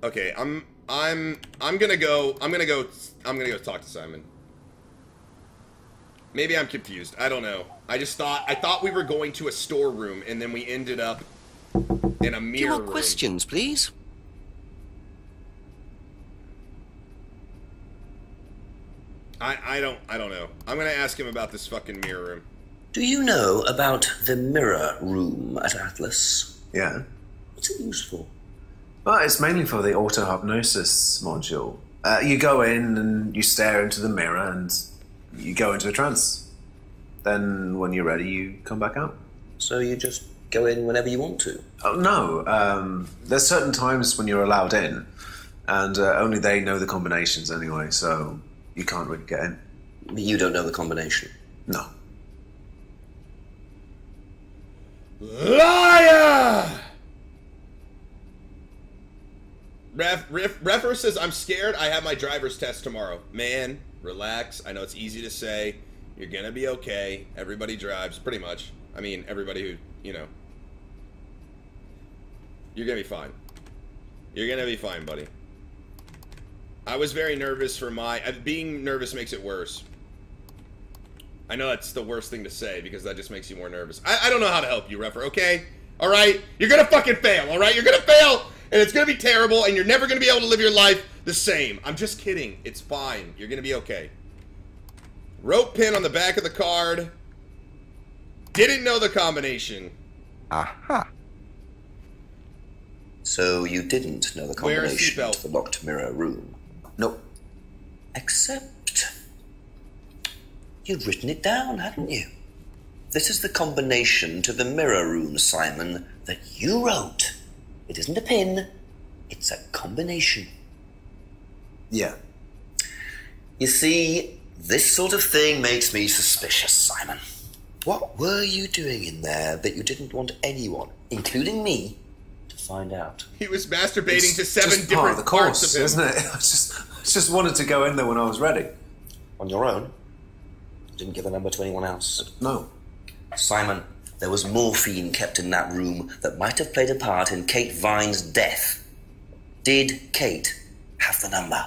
Okay, I'm gonna go talk to Simon. Maybe I'm confused. I don't know. I thought we were going to a storeroom and then we ended up in a mirror room. Few more questions, please. I don't know. I'm gonna ask him about this fucking mirror room. Do you know about the mirror room at Atlas? Yeah. What's it used for? Well, it's mainly for the auto-hypnosis module. You go in and you stare into the mirror and you go into a trance. Then, when you're ready, you come back out. So you just go in whenever you want to? Oh, no. There's certain times when you're allowed in, and only they know the combinations anyway, so you can't really get in. You don't know the combination? No. Liar! Reffer says, I'm scared. I have my driver's test tomorrow. Man, relax. I know it's easy to say. You're gonna be okay. Everybody drives, pretty much. I mean, everybody who, you know. You're gonna be fine. You're gonna be fine, buddy. I was very nervous for my... being nervous makes it worse. I know that's the worst thing to say, because that just makes you more nervous. I don't know how to help you, Reffer, okay? Alright? You're gonna fucking fail, alright? You're gonna fail! And it's gonna be terrible, and you're never gonna be able to live your life the same. I'm just kidding. It's fine. You're gonna be okay. Rope pin on the back of the card. Didn't know the combination. Aha. So you didn't know the combination Where's to the locked mirror room? Nope. Except... you'd written it down, hadn't you? This is the combination to the mirror room, Simon, that you wrote. It isn't a pin. It's a combination. Yeah. You see, this sort of thing makes me suspicious, Simon. What were you doing in there that you didn't want anyone, including me, to find out? He was masturbating to 7 just different part of the course, parts of him. isn't it? I just wanted to go in there when I was ready. On your own? You didn't give the number to anyone else? No. Simon, there was morphine kept in that room that might have played a part in Kate Vine's death. Did Kate have the number?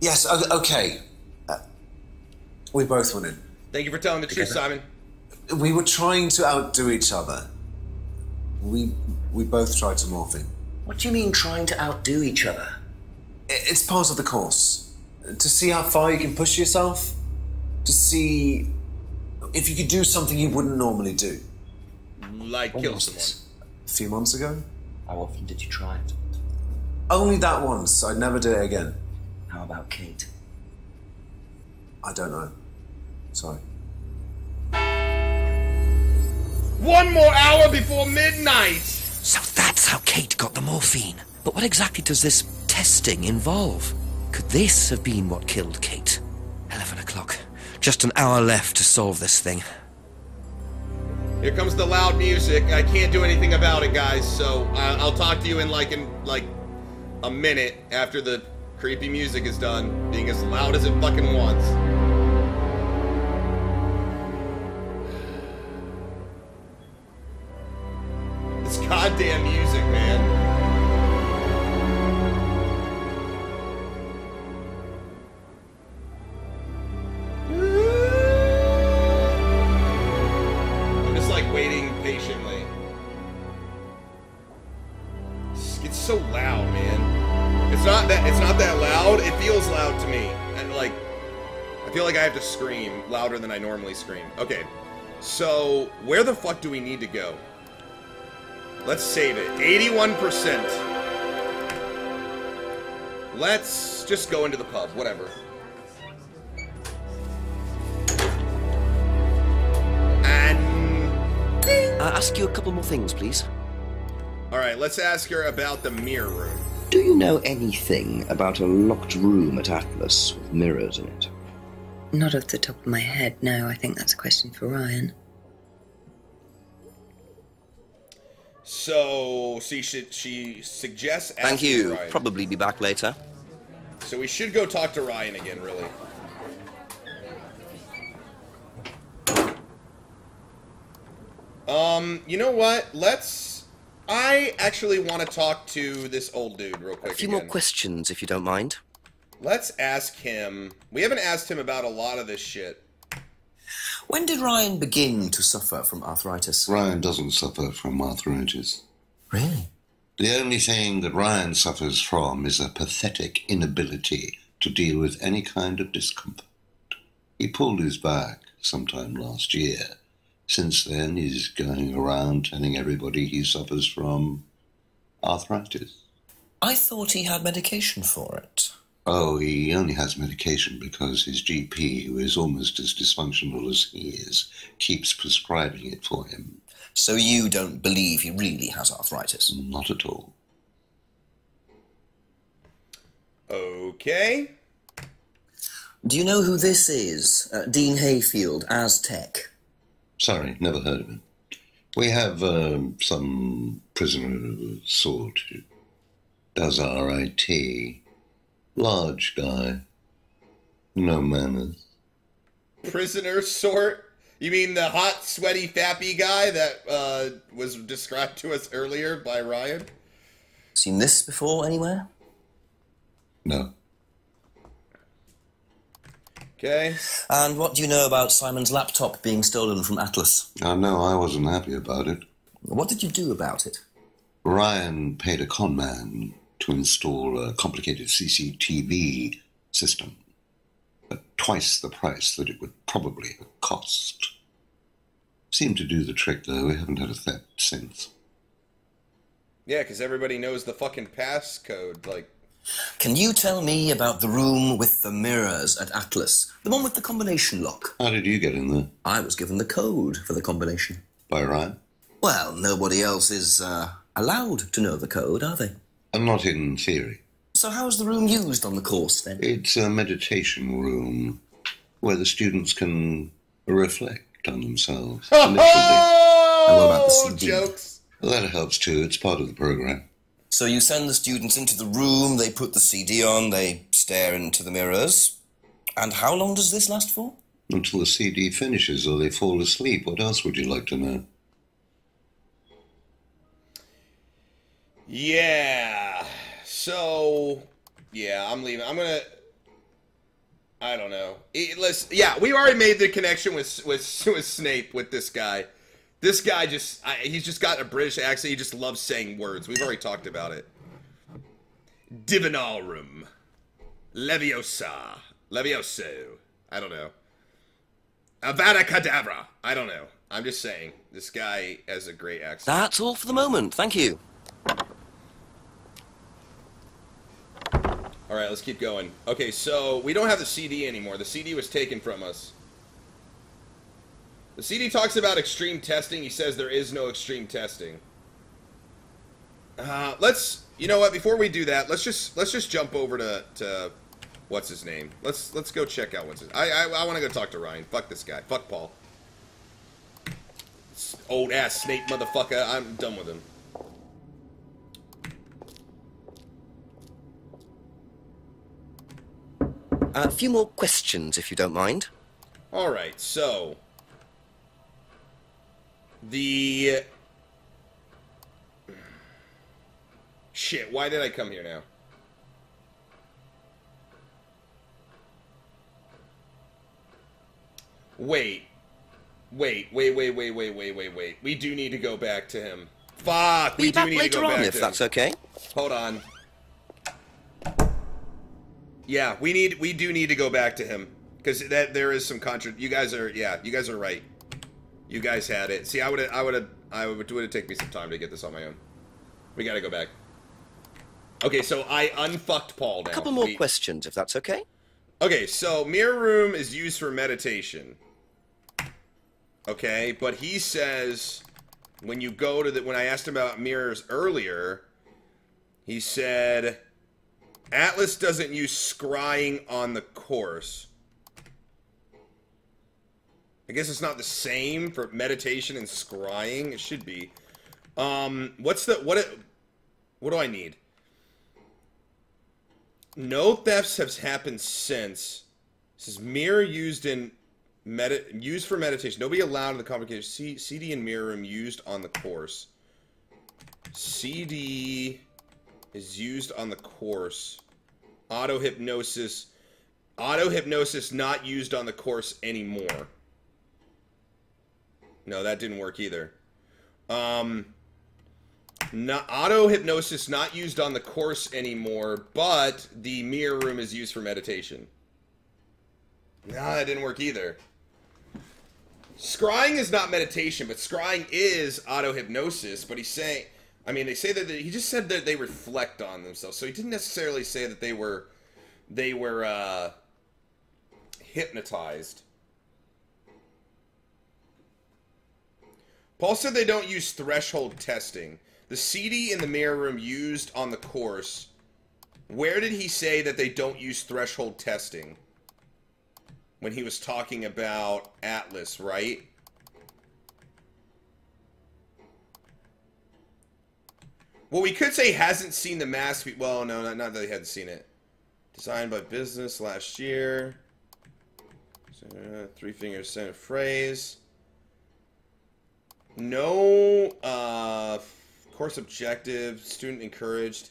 Yes, okay. We both went in. Thank you for telling the truth, Simon. We were trying to outdo each other. We both tried to morphine. What do you mean, trying to outdo each other? It's part of the course. To see how far you can push yourself. To see if you could do something you wouldn't normally do. Like When kill was someone. this? A few months ago? How often did you try it? Only that once. I'd never do it again. How about Kate? I don't know. Sorry. 1 more hour before midnight! So that's how Kate got the morphine. But what exactly does this testing involve? Could this have been what killed Kate? 11 o'clock. Just an hour left to solve this thing. Here comes the loud music. I can't do anything about it, guys, so I'll talk to you in like a minute after the creepy music is done, being as loud as it fucking wants. This goddamn music, man. I'm just like waiting patiently. It's so loud, man. It's not that loud. It feels loud to me. And like I feel like I have to scream louder than I normally scream. Okay. So, where the fuck do we need to go? Let's save it. 81%. Let's just go into the pub, whatever. And I'll ask you a couple more things, please. Alright, let's ask her about the mirror room. Do you know anything about a locked room at Atlas with mirrors in it? Not off the top of my head, no. I think that's a question for Ryan. So she suggests asking Thank you. Ryan. Probably be back later. So we should go talk to Ryan again, really. You know what? I actually want to talk to this old dude real quick. A few more questions, if you don't mind. Let's ask him. We haven't asked him about a lot of this shit. When did Ryan begin to suffer from arthritis? Ryan doesn't suffer from arthritis. Really? The only thing that Ryan suffers from is a pathetic inability to deal with any kind of discomfort. He pulled his back sometime last year. Since then, he's going around telling everybody he suffers from arthritis. I thought he had medication for it. Oh, he only has medication because his GP, who is almost as dysfunctional as he is, keeps prescribing it for him. So you don't believe he really has arthritis? Not at all. Okay. Do you know who this is? Dean Hayfield, Aztec. Sorry, never heard of him. We have some prisoner of a sort who does our IT. Large guy. No manners. Prisoner sort? You mean the hot, sweaty, fappy guy that was described to us earlier by Ryan? Seen this before anywhere? No. Okay. And what do you know about Simon's laptop being stolen from Atlas? No, I wasn't happy about it. What did you do about it? Ryan paid a con man to install a complicated CCTV system at twice the price that it would probably have cost. Seemed to do the trick, though. We haven't had a theft since. Yeah, because everybody knows the fucking passcode, like... Can you tell me about the room with the mirrors at Atlas? The one with the combination lock? How did you get in there? I was given the code for the combination. By Ryan? Well, nobody else is allowed to know the code, are they? Not in theory. So how's the room used on the course, then? It's a meditation room where the students can reflect on themselves. Oh, And what about the CD? jokes! Well, that helps too. It's part of the program. So you send the students into the room, they put the CD on, they stare into the mirrors. And how long does this last for? Until the CD finishes or they fall asleep. What else would you like to know? Yeah. So, yeah, I'm leaving. I'm gonna... I don't know. Yeah, we already made the connection with Snape, with this guy. This guy just... he's just got a British accent. He just loves saying words. We've already talked about it. Divinarum. Leviosa. Levioso. I don't know. Avada Kedavra. I don't know. I'm just saying. This guy has a great accent. That's all for the moment. Thank you. Alright, let's keep going. Okay, so we don't have the CD anymore. The CD was taken from us. The CD talks about extreme testing. He says there is no extreme testing. Let's... You know what? Before we do that, let's just jump over to what's his name? Let's go check out what's his... I want to go talk to Ryan. Fuck this guy. Fuck Paul. This old-ass Snape motherfucker. I'm done with him. A few more questions, if you don't mind. Alright, so... The... Shit, why did I come here now? Wait. We do need to go back to him. Fuck! Be We do back need to later go on, back if to him. that's okay. Hold on. Yeah, we do need to go back to him, because there is some you guys are right. You guys had it. See, it would have taken me some time to get this on my own. We gotta go back. Okay, so I unfucked Paul now. A couple more questions, if that's okay. Okay, so mirror room is used for meditation. Okay, but he says when you go to when I asked him about mirrors earlier, he said Atlas doesn't use scrying on the course. I guess it's not the same for meditation and scrying. It should be. What do I need? No thefts have happened since. This is mirror used in used for meditation. Nobody allowed in the complicated CD and mirror room used on the course. CD is used on the course. Auto-hypnosis. Auto-hypnosis not used on the course anymore. No, that didn't work either. Auto-hypnosis not used on the course anymore, but the mirror room is used for meditation. No, that didn't work either. Scrying is not meditation, but scrying is auto-hypnosis, but he's saying... I mean, they say that he just said that they reflect on themselves, so he didn't necessarily say that they were hypnotized. Paul said they don't use threshold testing. The CD in the mirror room used on the course. Where did he say that they don't use threshold testing? When he was talking about Atlas, right? Well, we could say hasn't seen the mask. Well, no, not that he hadn't seen it. Designed by Business last year. Three fingers center phrase. No. Course objective. Student encouraged.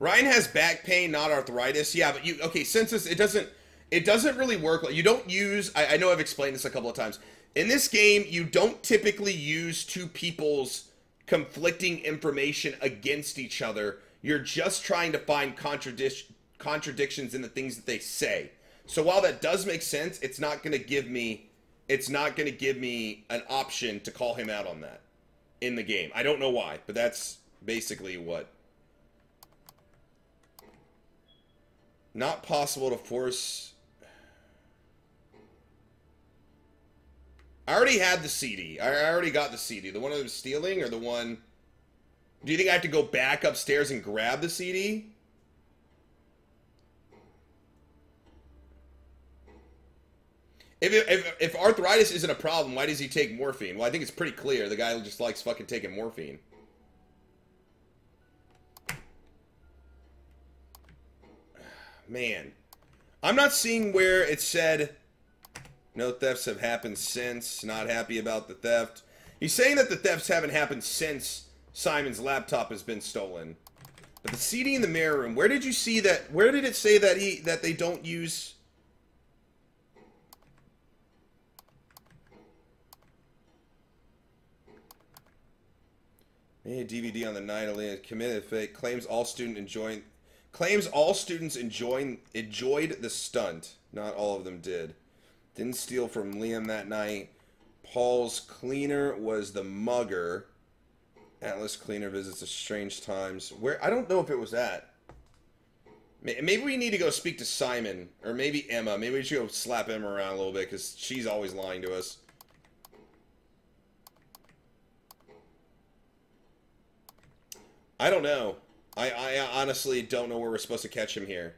Ryan has back pain, not arthritis. Yeah, but okay, since this, it doesn't really work. You don't use, I know I've explained this a couple of times. In this game, you don't typically use two people's conflicting information against each other. You're just trying to find contradictions in the things that they say. So while that does make sense, it's not going to give me an option to call him out on that in the game. I don't know why, but that's basically what. Not possible to force. I already had the CD. I already got the CD. The one I was stealing, or the one... Do you think I have to go back upstairs and grab the CD? If arthritis isn't a problem, why does he take morphine? Well, I think it's pretty clear. The guy just likes fucking taking morphine. Man. I'm not seeing where it said no thefts have happened since. Not happy about the theft. He's saying that the thefts haven't happened since Simon's laptop has been stolen. But the CD in the mirror room, where did you see that? Where did it say that they don't use... A DVD on the night Alina committed fake. Claims all students enjoyed the stunt. Not all of them did. Didn't steal from Liam that night. Paul's cleaner was the mugger. Atlas cleaner visits at strange times. Where? I don't know if it was at. Maybe we need to go speak to Simon. Or maybe Emma. Maybe we should go slap Emma around a little bit, because she's always lying to us. I don't know. I honestly don't know where we're supposed to catch him here.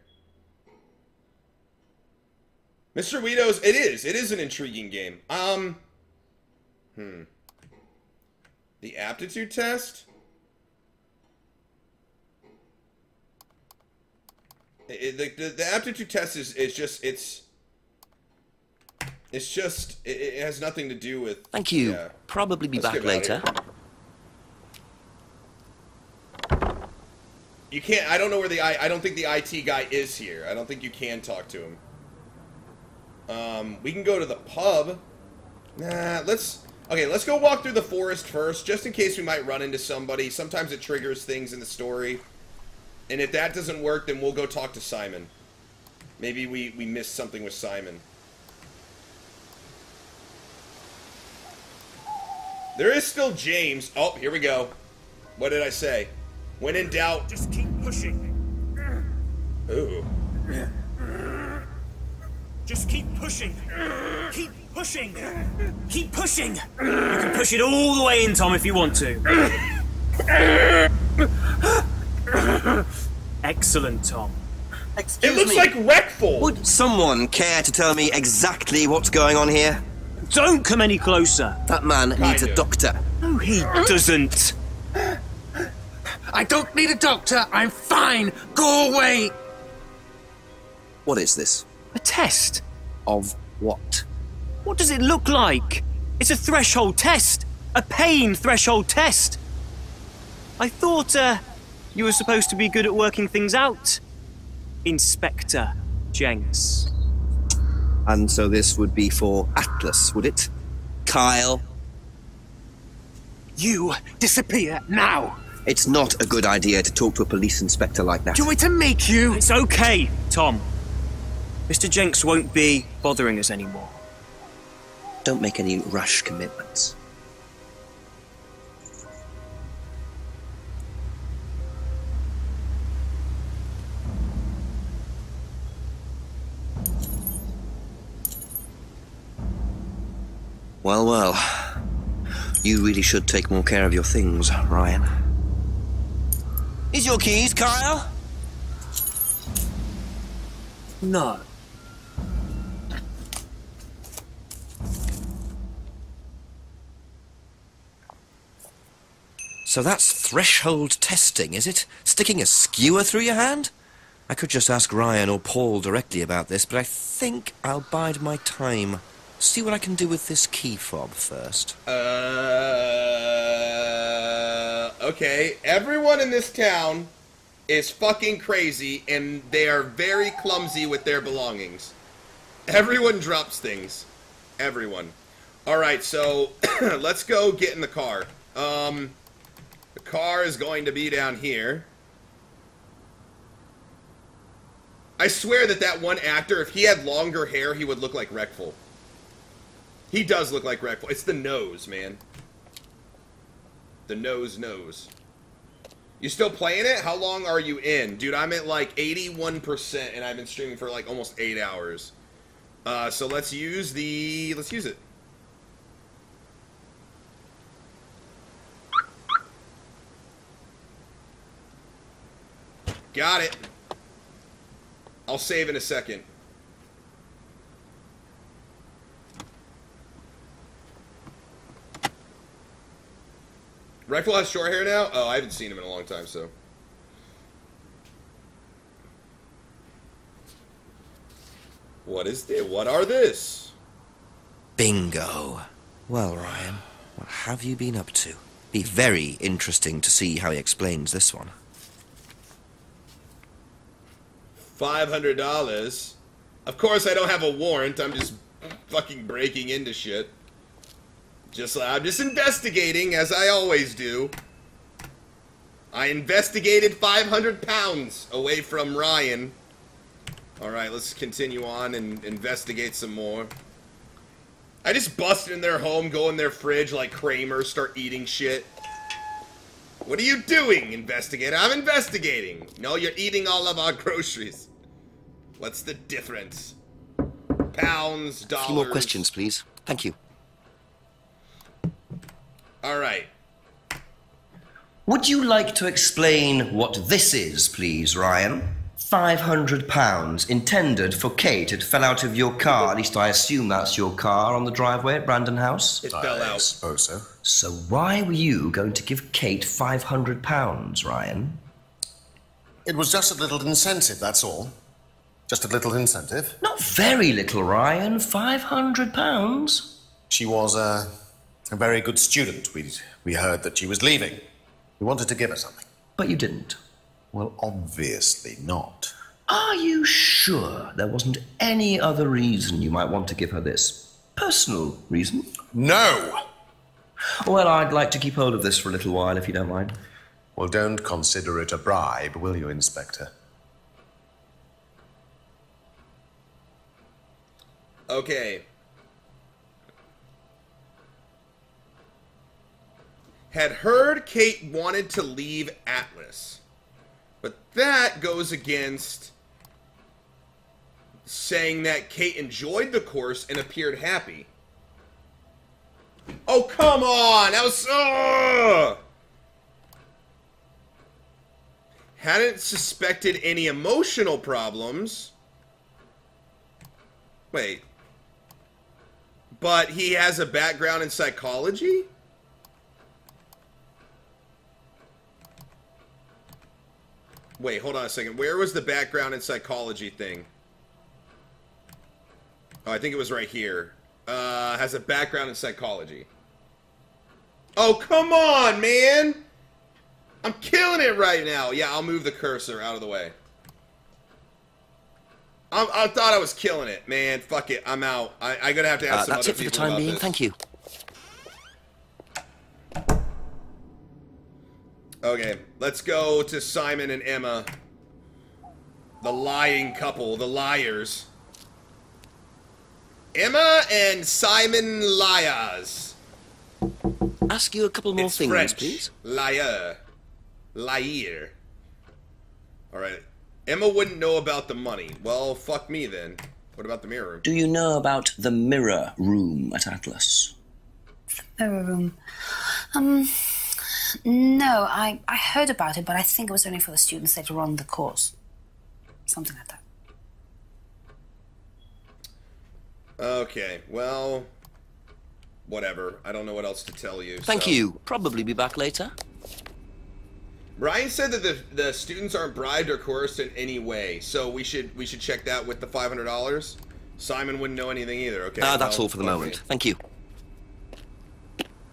Mr. Weedos, it is an intriguing game. The aptitude test? The aptitude test is just, it has nothing to do with... Thank you. Yeah. Probably be Let's back get out of later. here. You can't, I don't know where I don't think the IT guy is here. I don't think you can talk to him. We can go to the pub. Nah, let's go walk through the forest first, just in case we might run into somebody. Sometimes it triggers things in the story. And if that doesn't work, then we'll go talk to Simon. Maybe we missed something with Simon. There is still James. Oh, here we go. What did I say? When in doubt, just keep pushing. Ooh. Just keep pushing. Keep pushing. Keep pushing. You can push it all the way in, Tom, if you want to. Excellent, Tom. Excuse It looks me. like Wreckful. Would someone care to tell me exactly what's going on here? Don't come any closer. That man needs a Kinda. doctor. No, he doesn't. I don't need a doctor. I'm fine. Go away. What is this? A test? Of what? What does it look like? It's a threshold test. A pain threshold test. I thought, you were supposed to be good at working things out. Inspector Jenks. And so this would be for Atlas, would it? Kyle? You disappear now. It's not a good idea to talk to a police inspector like that. Do you want me to make you? It's okay, Tom. Mr. Jenks won't be bothering us anymore. Don't make any rash commitments. Well, well. You really should take more care of your things, Ryan. Is your keys, Kyle? No. So that's threshold testing, is it? Sticking a skewer through your hand? I could just ask Ryan or Paul directly about this, but I think I'll bide my time. See what I can do with this key fob first. Okay. Everyone in this town is fucking crazy, and they are very clumsy with their belongings. Everyone drops things. Everyone. Alright, so let's go get in the car. The car is going to be down here. I swear that one actor, if he had longer hair, he would look like Wreckful. He does look like Wreckful. It's the nose, man. The nose. You still playing it? How long are you in? Dude, I'm at like 81% and I've been streaming for like almost 8 hours. So let's use it. Got it. I'll save in a second. Wreckful has short hair now? Oh, I haven't seen him in a long time, so. What is this? What are this? Bingo. Well, Ryan, what have you been up to? Be very interesting to see how he explains this one. $500. Of course, I don't have a warrant. I'm just fucking breaking into shit. I'm just investigating, as I always do. I investigated 500 pounds away from Ryan. Alright, let's continue on and investigate some more. I just busted in their home, go in their fridge like Kramer, start eating shit. What are you doing, investigator? I'm investigating. No, you're eating all of our groceries. What's the difference? Pounds, dollars. A few more questions, please. Thank you. Alright. Would you like to explain what this is, please, Ryan? £500 intended for Kate. It fell out of your car. At least I assume that's your car on the driveway at Brandon House. It fell out. I suppose so. So why were you going to give Kate £500, Ryan? It was just a little incentive, that's all. Just a little incentive. Not very little, Ryan. £500. She was a very good student. We heard that she was leaving. We wanted to give her something. But you didn't. Well, obviously not. Are you sure there wasn't any other reason you might want to give her this? Personal reason? No! Well, I'd like to keep hold of this for a little while, if you don't mind. Well, don't consider it a bribe, will you, Inspector? Okay. Had heard Kate wanted to leave Atlas. But that goes against saying that Kate enjoyed the course and appeared happy. Oh, come on! That was... Hadn't suspected any emotional problems. Wait. But he has a background in psychology? Wait, hold on a second. Where was the background in psychology thing? Oh, I think it was right here. Has a background in psychology. Oh, come on, man! I'm killing it right now. Yeah, I'll move the cursor out of the way. I thought I was killing it, man. Fuck it, I'm out. I'm gonna have to ask some that's other it for the people time about being. this. Thank you. Okay, let's go to Simon and Emma. The lying couple, the liars. Emma and Simon liars. Ask you a couple more It's things, French. please. Liar. Liar. Alright. Emma wouldn't know about the money. Well, fuck me then. What about the mirror room? Do you know about the mirror room at Atlas? Mirror room. No, I heard about it, but I think it was only for the students that run the course. Something like that. Okay, well... Whatever. I don't know what else to tell you. Thank you. Probably be back later. Ryan said that the students aren't bribed or coerced in any way, so we should check that with the $500. Simon wouldn't know anything either. Okay. That's all for the moment. Thank you.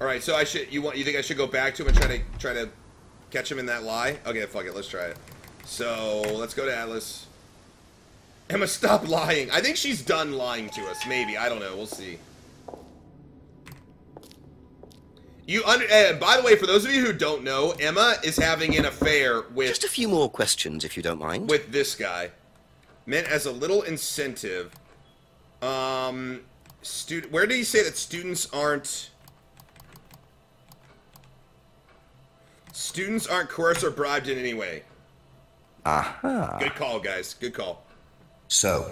All right, so I should you think I should go back to him and try to catch him in that lie? Okay, fuck it. Let's try it. So let's go to Atlas. Emma, stop lying. I think she's done lying to us. Maybe I don't know. We'll see. By the way, for those of you who don't know, Emma is having an affair with... Just a few more questions, if you don't mind. With this guy. Meant as a little incentive. Where did he say that students aren't... Students aren't coerced or bribed in any way? Aha. Good call, guys. Good call. So,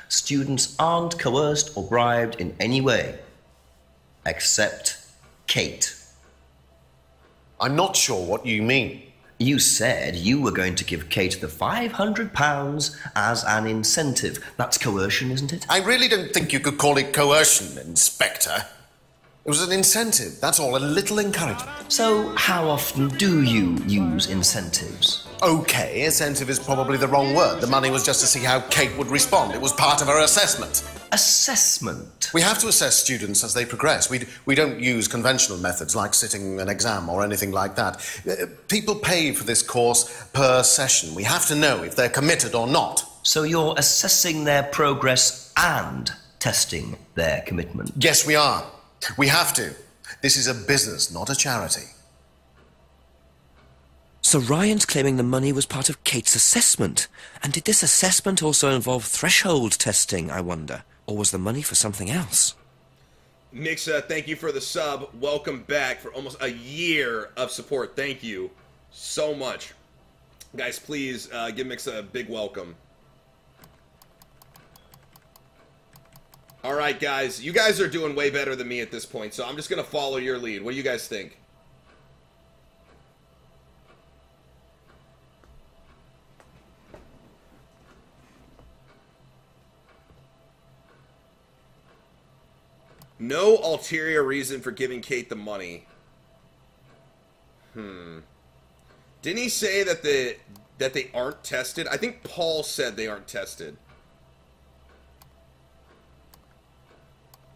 students aren't coerced or bribed in any way. Except Kate. I'm not sure what you mean. You said you were going to give Kate the £500 as an incentive. That's coercion, isn't it? I really don't think you could call it coercion, Inspector. It was an incentive, that's all, a little encouragement. So, how often do you use incentives? Okay, incentive is probably the wrong word. The money was just to see how Kate would respond. It was part of her assessment. Assessment? We have to assess students as they progress. We don't use conventional methods like sitting an exam or anything like that. People pay for this course per session. We have to know if they're committed or not. So you're assessing their progress and testing their commitment? Yes, we are. We have to. This is a business, not a charity. So Ryan's claiming the money was part of Kate's assessment. And did this assessment also involve threshold testing, I wonder? Or was the money for something else? Mixa, thank you for the sub. Welcome back for almost a year of support. Thank you so much. Guys, please give Mixa a big welcome. All right, guys. You guys are doing way better than me at this point, so I'm just going to follow your lead. What do you guys think? No ulterior reason for giving Kate the money. Didn't he say that they aren't tested? I think Paul said they aren't tested.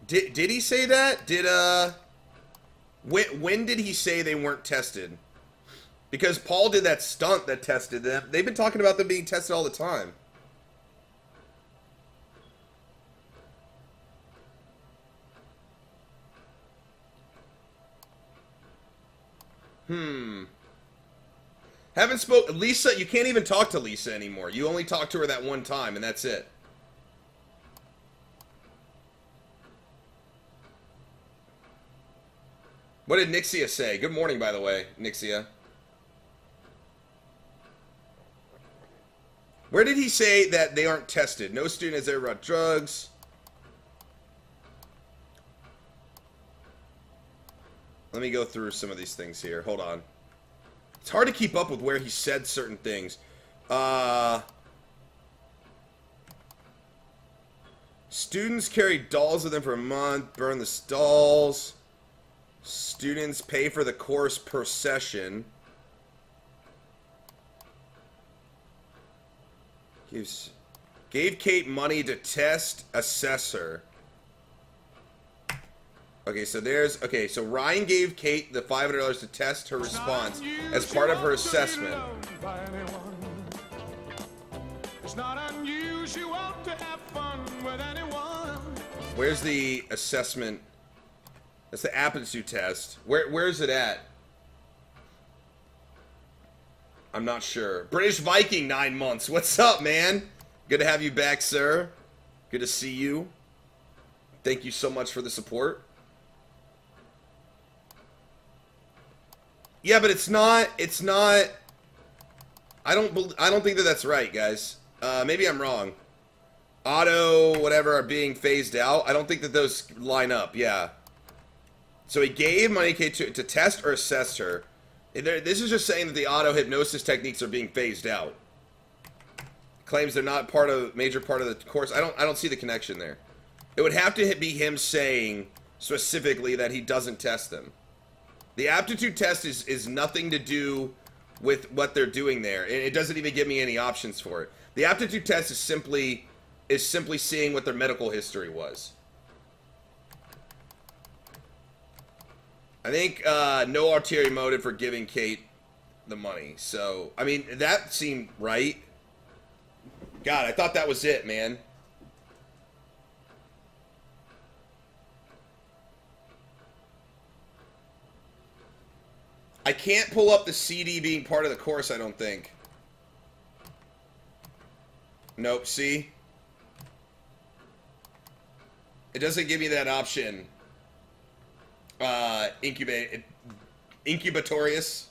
Did he say that? When did he say they weren't tested? Because Paul did that stunt that tested them. They've been talking about them being tested all the time. Haven't spoke Lisa, you can't even talk to Lisa anymore. You only talk to her that one time and that's it. What did Nixia say? Good morning, by the way, Nixia. Where did he say that they aren't tested? No student has ever brought drugs. Let me go through some of these things here. Hold on. It's hard to keep up with where he said certain things. Students carry dolls with them for a month. Burn the stalls. Students pay for the course per session. Gave Kate money to test assessor. Okay, so there's... Okay, so Ryan gave Kate the $500 to test her response as part of her assessment. It's not unusual to have fun with anyone. Where's the assessment? That's the aptitude test. Where's it at? I'm not sure. British Viking, 9 months. What's up, man? Good to have you back, sir. Good to see you. Thank you so much for the support. Yeah, but it's not. I don't think that that's right, guys. Maybe I'm wrong. Auto, whatever, are being phased out. I don't think that those line up. Yeah. So he gave money to test or assess her. This is just saying that the auto hypnosis techniques are being phased out. Claims they're not major part of the course. I don't see the connection there. It would have to be him saying specifically that he doesn't test them. The aptitude test is nothing to do with what they're doing there. It doesn't even give me any options for it. The aptitude test is simply seeing what their medical history was. I think no ulterior motive for giving Kate the money. So, I mean, that seemed right. God, I thought that was it, man. I can't pull up the CD being part of the course, I don't think. Nope, see? It doesn't give me that option. Incubatorious.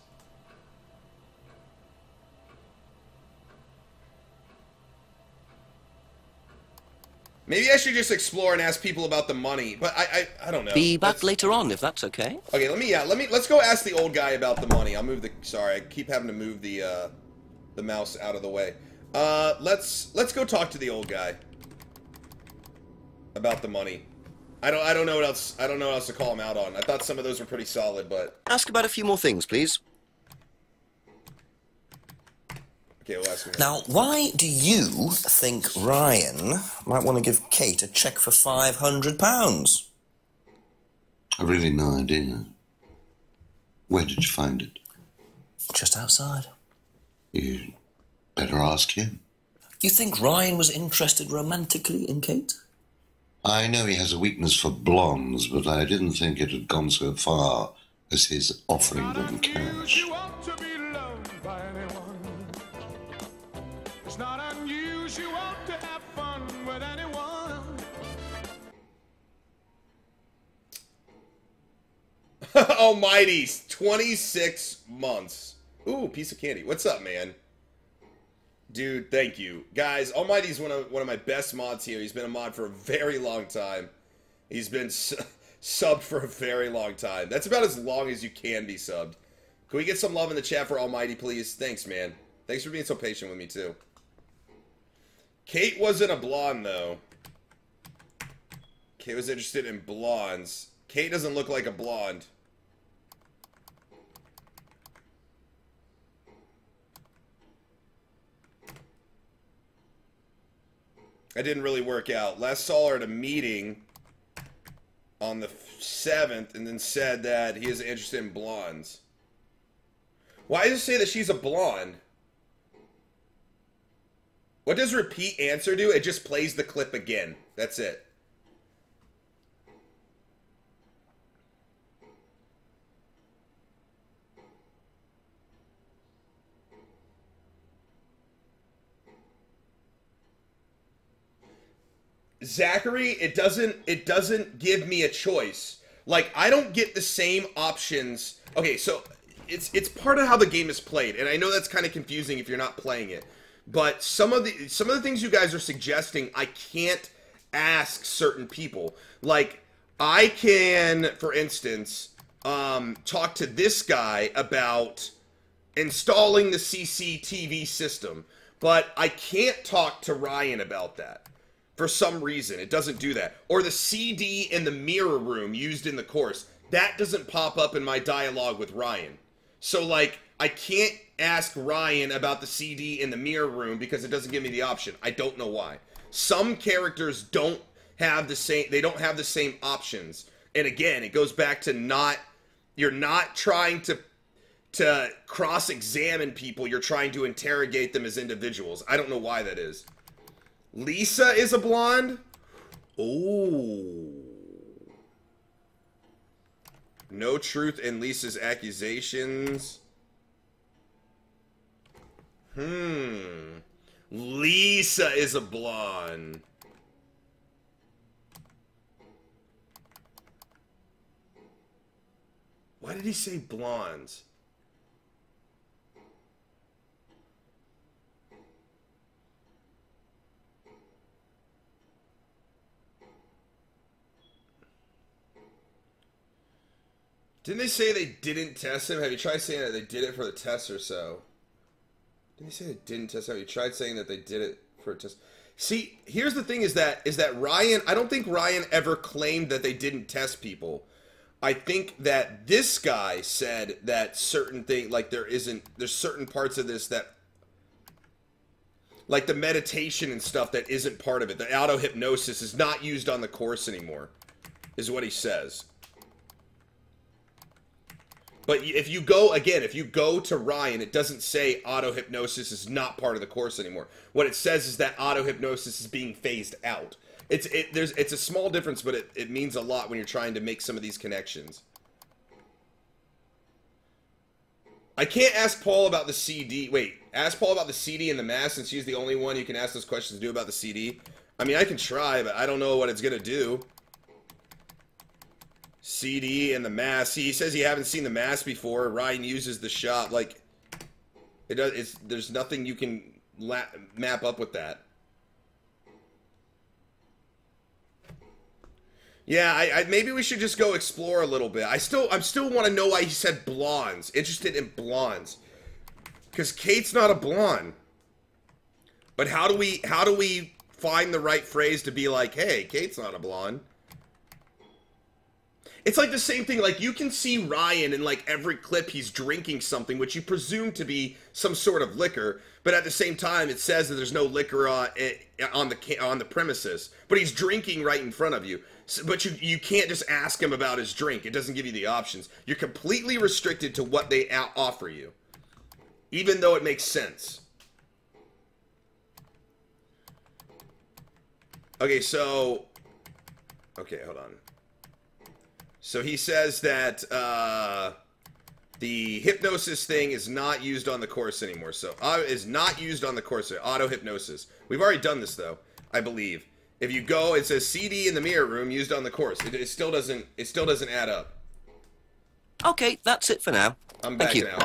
Maybe I should just explore and ask people about the money, but I don't know. Be back later on, if that's okay. Okay, let's go ask the old guy about the money. I'll move the, sorry, I keep having to move the mouse out of the way. Let's go talk to the old guy about the money. I don't know what else to call him out on. I thought some of those were pretty solid, but ask about a few more things, please. Okay, we'll ask him. Now, why do you think Ryan might want to give Kate a cheque for £500? I've really no idea. Where did you find it? Just outside. You better ask him. You think Ryan was interested romantically in Kate? I know he has a weakness for blondes, but I didn't think it had gone so far as his offering them cash. It's not unusual to have fun with anyone. Almighty's 26 months. Ooh, piece of candy. What's up, man? Dude, thank you. Guys, Almighty's one of my best mods here. He's been a mod for a very long time. He's been subbed for a very long time. That's about as long as you can be subbed. Can we get some love in the chat for Almighty, please? Thanks, man. Thanks for being so patient with me, too. Kate wasn't a blonde, though. Kate was interested in blondes. Kate doesn't look like a blonde. That didn't really work out. Last saw her at a meeting on the 7th and then said that he is interested in blondes. Why does it say that she's a blonde? What does repeat answer do? It just plays the clip again. That's it. Zachary, it doesn't give me a choice. Like, I don't get the same options. Okay, so it's part of how the game is played, and I know that's kind of confusing if you're not playing it. But some of the things you guys are suggesting, I can't ask certain people. Like, I can, for instance, talk to this guy about installing the CCTV system, but I can't talk to Ryan about that. For some reason, it doesn't do that. Or the CD in the mirror room used in the course. That doesn't pop up in my dialogue with Ryan. So, like, I can't ask Ryan about the CD in the mirror room because it doesn't give me the option. I don't know why. Some characters don't have the same, they don't have the same options. And again, it goes back to you're not trying to cross-examine people, you're trying to interrogate them as individuals. I don't know why that is. Lisa is a blonde? Oh. No truth in Lisa's accusations. Lisa is a blonde. Why did he say blondes? Didn't they say they didn't test him? Have you tried saying that they did it for the test or so? Didn't they say they didn't test him? Have you tried saying that they did it for a test? See, here's the thing is that Ryan, I don't think Ryan ever claimed that they didn't test people. I think that this guy said that certain thing, like there's certain parts of this that, like the meditation and stuff that isn't part of it. The auto-hypnosis is not used on the course anymore, is what he says. But if you go to Ryan, it doesn't say auto-hypnosis is not part of the course anymore. What it says is that auto-hypnosis is being phased out. It's a small difference, but it means a lot when you're trying to make some of these connections. I can't ask Paul about the CD. Wait, ask Paul about the CD and the mask since she's the only one you can ask those questions to do about the CD. I mean, I can try, but I don't know what it's going to do. CD and the mask. See, he says you haven't seen the mask before. Ryan uses the shop. Like, there's nothing you can map up with that. Yeah, maybe we should just go explore a little bit. I'm still want to know why he said blondes. Interested in blondes, because Kate's not a blonde. But how do we find the right phrase to be like, hey, Kate's not a blonde? It's like the same thing, like you can see Ryan in like every clip he's drinking something, which you presume to be some sort of liquor, but at the same time it says that there's no liquor on the premises, but he's drinking right in front of you. So, but you can't just ask him about his drink. It doesn't give you the options. You're completely restricted to what they offer you, even though it makes sense. Okay, hold on. So he says that the hypnosis thing is not used on the course anymore. So is not used on the course. Auto hypnosis. We've already done this though, I believe. If you go, it says CD in the mirror room used on the course. It still doesn't add up. Okay, that's it for now. I'm back now.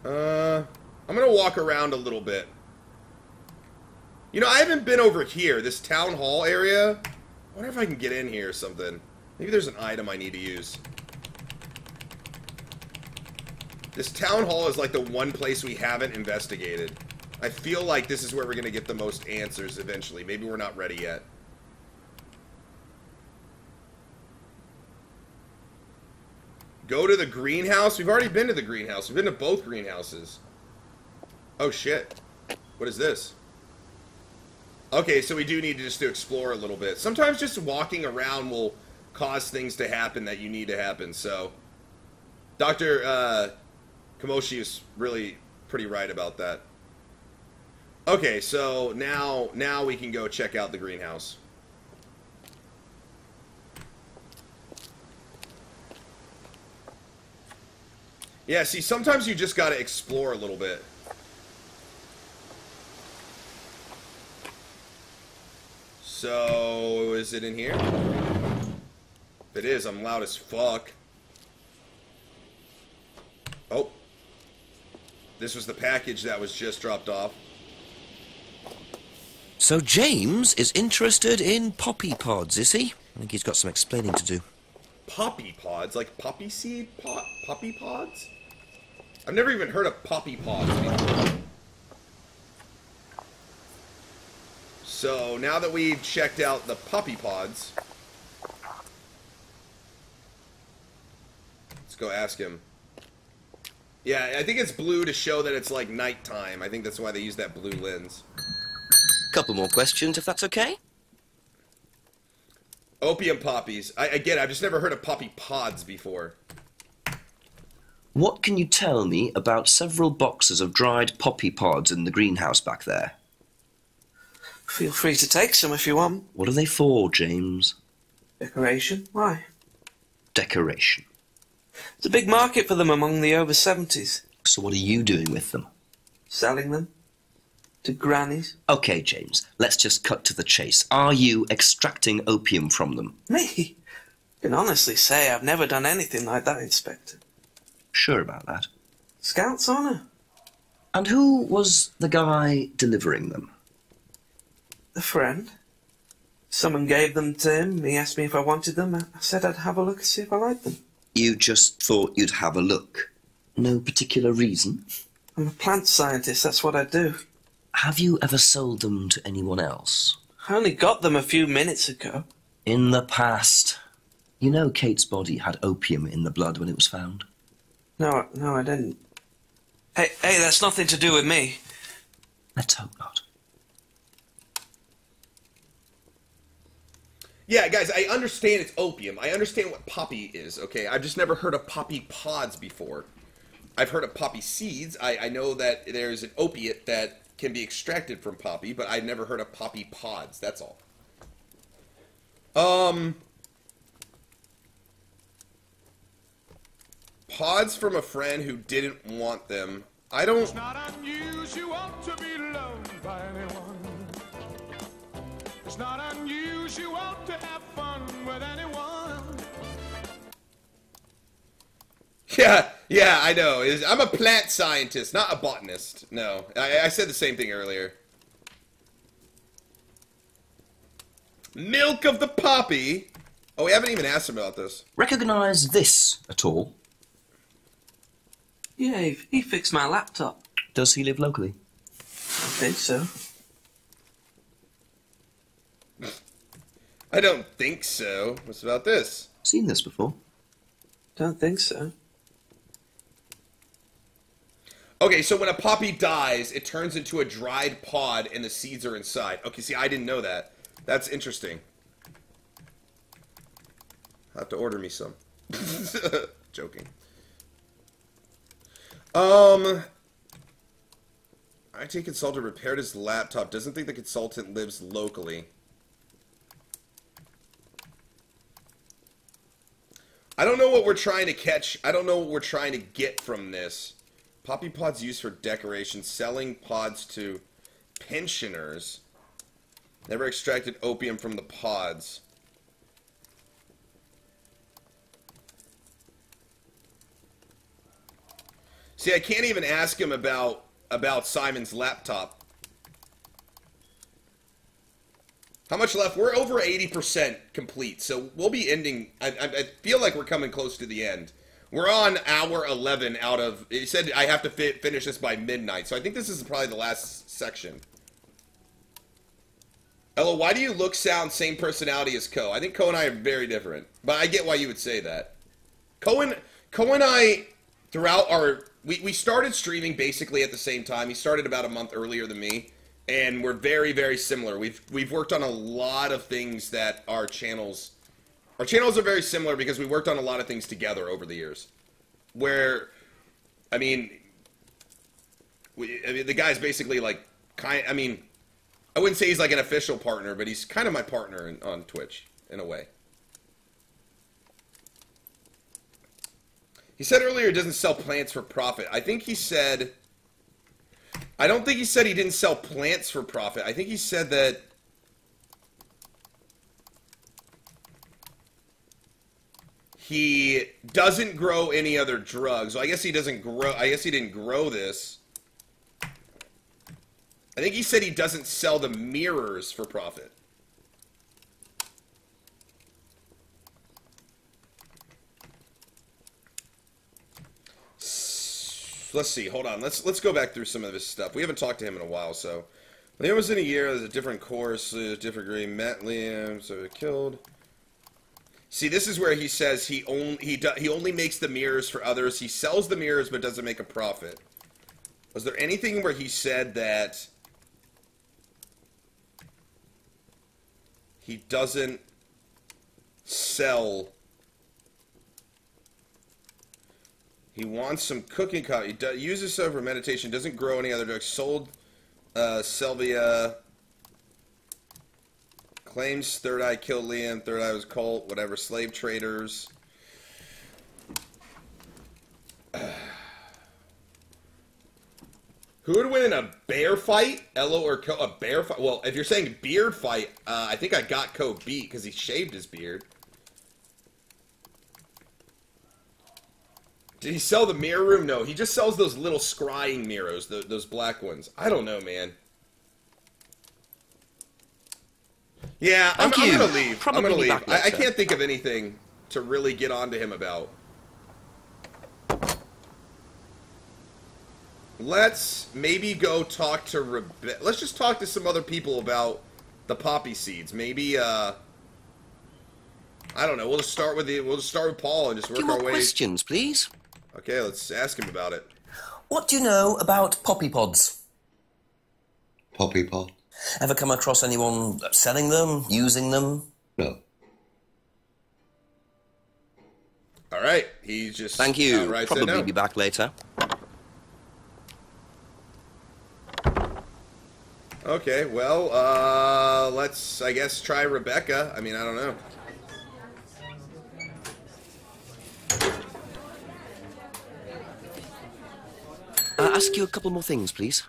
I'm gonna walk around a little bit. You know, I haven't been over here, this town hall area. I wonder if I can get in here or something. Maybe there's an item I need to use. This town hall is like the one place we haven't investigated. I feel like this is where we're going to get the most answers eventually. Maybe we're not ready yet. Go to the greenhouse? We've already been to the greenhouse. We've been to both greenhouses. Oh, shit. What is this? Okay, so we do need to just to explore a little bit. Sometimes just walking around will cause things to happen that you need to happen, so... Dr. Kamoshi is really pretty right about that. Okay, so now we can go check out the greenhouse. Yeah, see, sometimes you just gotta explore a little bit. So, is it in here? If it is, I'm loud as fuck. Oh. This was the package that was just dropped off. So James is interested in poppy pods, is he? I think he's got some explaining to do. Poppy pods? Like poppy seed poppy pods? I've never even heard of poppy pods before. So now that we've checked out the poppy pods, Let's go ask him. Yeah, I think it's blue to show that it's like nighttime. I think that's why they use that blue lens. Couple more questions, if that's okay? Opium poppies. I get it. I've just never heard of poppy pods before. What can you tell me about several boxes of dried poppy pods in the greenhouse back there? Feel free to take some if you want. What are they for, James? Decoration? Why? Decoration. There's a big market for them among the over 70s. So what are you doing with them? Selling them to grannies. Okay, James, let's just cut to the chase. Are you extracting opium from them? Me? I can honestly say I've never done anything like that, Inspector. Sure about that? Scout's honour. And who was the guy delivering them? A friend. Someone gave them to him. He asked me if I wanted them. I said I'd have a look and see if I liked them. You just thought you'd have a look? No particular reason? I'm a plant scientist, that's what I do. Have you ever sold them to anyone else? I only got them a few minutes ago. In the past. You know Kate's body had opium in the blood when it was found? No, I didn't. Hey, that's nothing to do with me. Let's hope not. Yeah, guys, I understand it's opium. I understand what poppy is, okay? I've just never heard of poppy pods before. I've heard of poppy seeds. I know that there's an opiate that can be extracted from poppy, but I've never heard of poppy pods. That's all. Pods from a friend who didn't want them. I don't... It's not unusual to be loved by anyone. It's not unusual to have fun with anyone. Yeah, I know. I'm a plant scientist, not a botanist. No, I said the same thing earlier. Milk of the poppy. Oh, we haven't even asked him about this. Recognize this at all? Yeah, he fixed my laptop. Does he live locally? I think so. I don't think so. What's about this? Seen this before? Don't think so. Okay, so when a poppy dies, it turns into a dried pod and the seeds are inside. Okay, see, I didn't know that. That's interesting. I'll have to order me some. Joking. IT consultant repaired his laptop. Doesn't think the consultant lives locally. I don't know what we're trying to catch. I don't know what we're trying to get from this. Poppy pods used for decoration. Selling pods to pensioners. Never extracted opium from the pods. See, I can't even ask him about Simon's laptop. How much left? We're over 80% complete, so we'll be ending. I feel like we're coming close to the end. We're on hour 11 out of... He said I have to finish this by midnight, so I think this is probably the last section. Ella, why do you look, sound, same personality as Ko? I think Ko and I are very different, but I get why you would say that. Ko and I, throughout our... We started streaming basically at the same time. He started about a month earlier than me. And we're very, very similar. We've worked on a lot of things that our channels are very similar because we worked on a lot of things together over the years. Where, I mean, the guy's basically like I wouldn't say he's like an official partner, but he's kind of my partner on Twitch in a way. He said earlier he doesn't sell plants for profit. I think he said... I don't think he said he didn't sell plants for profit. I think he said that he doesn't grow any other drugs. So I guess he doesn't grow. I guess he didn't grow this. I think he said he doesn't sell the mirrors for profit. Let's see. Hold on. Let's go back through some of this stuff. We haven't talked to him in a while, so Liam was in a year. There's a different course, different degree. Met Liam, so killed. See, this is where he says he only makes the mirrors for others. He sells the mirrors but doesn't make a profit. Was there anything where he said that he doesn't sell? He wants some cooking coffee. He uses soap for meditation. Doesn't grow any other drugs. Sold Selvia. Claims Third Eye killed Liam. Third Eye was cult. Whatever. Slave traders. Who would win in a bear fight? Elo or Co? A bear fight? Well, if you're saying beard fight, I think I got Co beat because he shaved his beard. Did he sell the mirror room? No, he just sells those little scrying mirrors, those black ones. I don't know, man. Yeah, I'm gonna leave. I'm gonna leave. I can't think of anything to really get on to him about. Let's maybe go talk to Rebecca. Let's just talk to some other people about the poppy seeds. Maybe, I don't know. We'll just start with Paul and just work our way. A few more questions, please. Okay, let's ask him about it. What do you know about poppy pods? Poppy pod? Ever come across anyone selling them, using them? No. All right, he's just. Thank you. outright Probably said no. be back later. Okay, well, let's, I guess, try Rebecca. I mean, I don't know. Ask you a couple more things, please.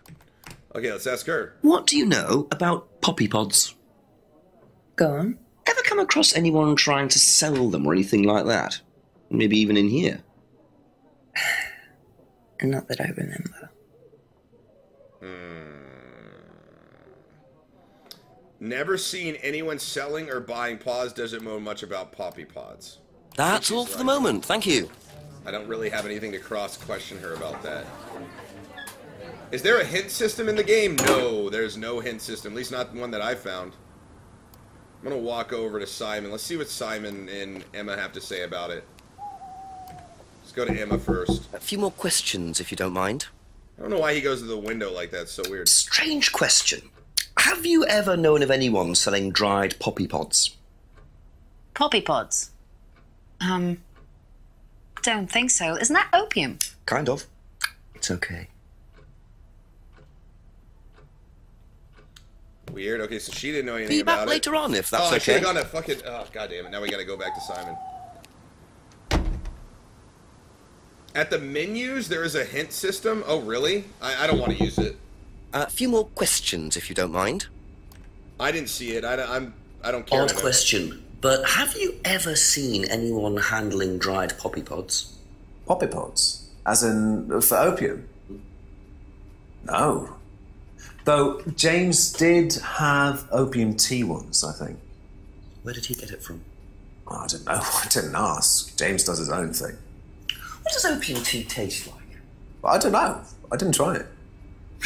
Okay, let's ask her. What do you know about poppy pods? Go on. Ever come across anyone trying to sell them or anything like that? Maybe even in here? Not that I remember. Never seen anyone selling or buying pods. Doesn't know much about poppy pods. That's all for the moment. Thank you. I don't really have anything to cross-question her about that. Is there a hint system in the game? No, there's no hint system. At least not one that I found. I'm going to walk over to Simon. Let's see what Simon and Emma have to say about it. Let's go to Emma first. A few more questions, if you don't mind. I don't know why he goes to the window like that. It's so weird. Strange question. Have you ever known of anyone selling dried poppy pods? Poppy pods? Don't think so. Isn't that opium? Kind of. It's okay. Weird. Okay, so she didn't know anything Be about back it. later on, if that's I should okay. have gone to fucking... Oh, God damn it. Now we got to go back to Simon. At the menus, there is a hint system. Oh, really? I don't want to use it. A few more questions, if you don't mind. I didn't see it. I don't care. Odd question, but have you ever seen anyone handling dried poppy pods? Poppy pods? As in, for opium? No. Though James did have opium tea once, I think. Where did he get it from? Oh, I don't know. I didn't ask. James does his own thing. What does opium tea taste like? I don't know. I didn't try it.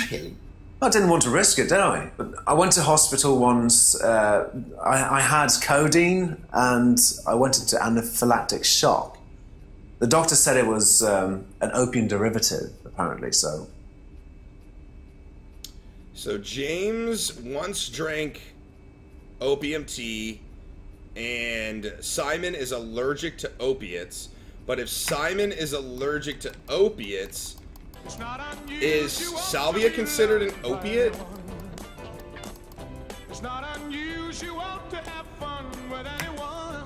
Really? I didn't want to risk it, did I? But I went to hospital once. I had codeine and I went into anaphylactic shock. The doctor said it was an opium derivative, apparently, so... So James once drank opium tea, and Simon is allergic to opiates. But if Simon is allergic to opiates, is salvia considered an opiate? It's not unusual to have fun with anyone.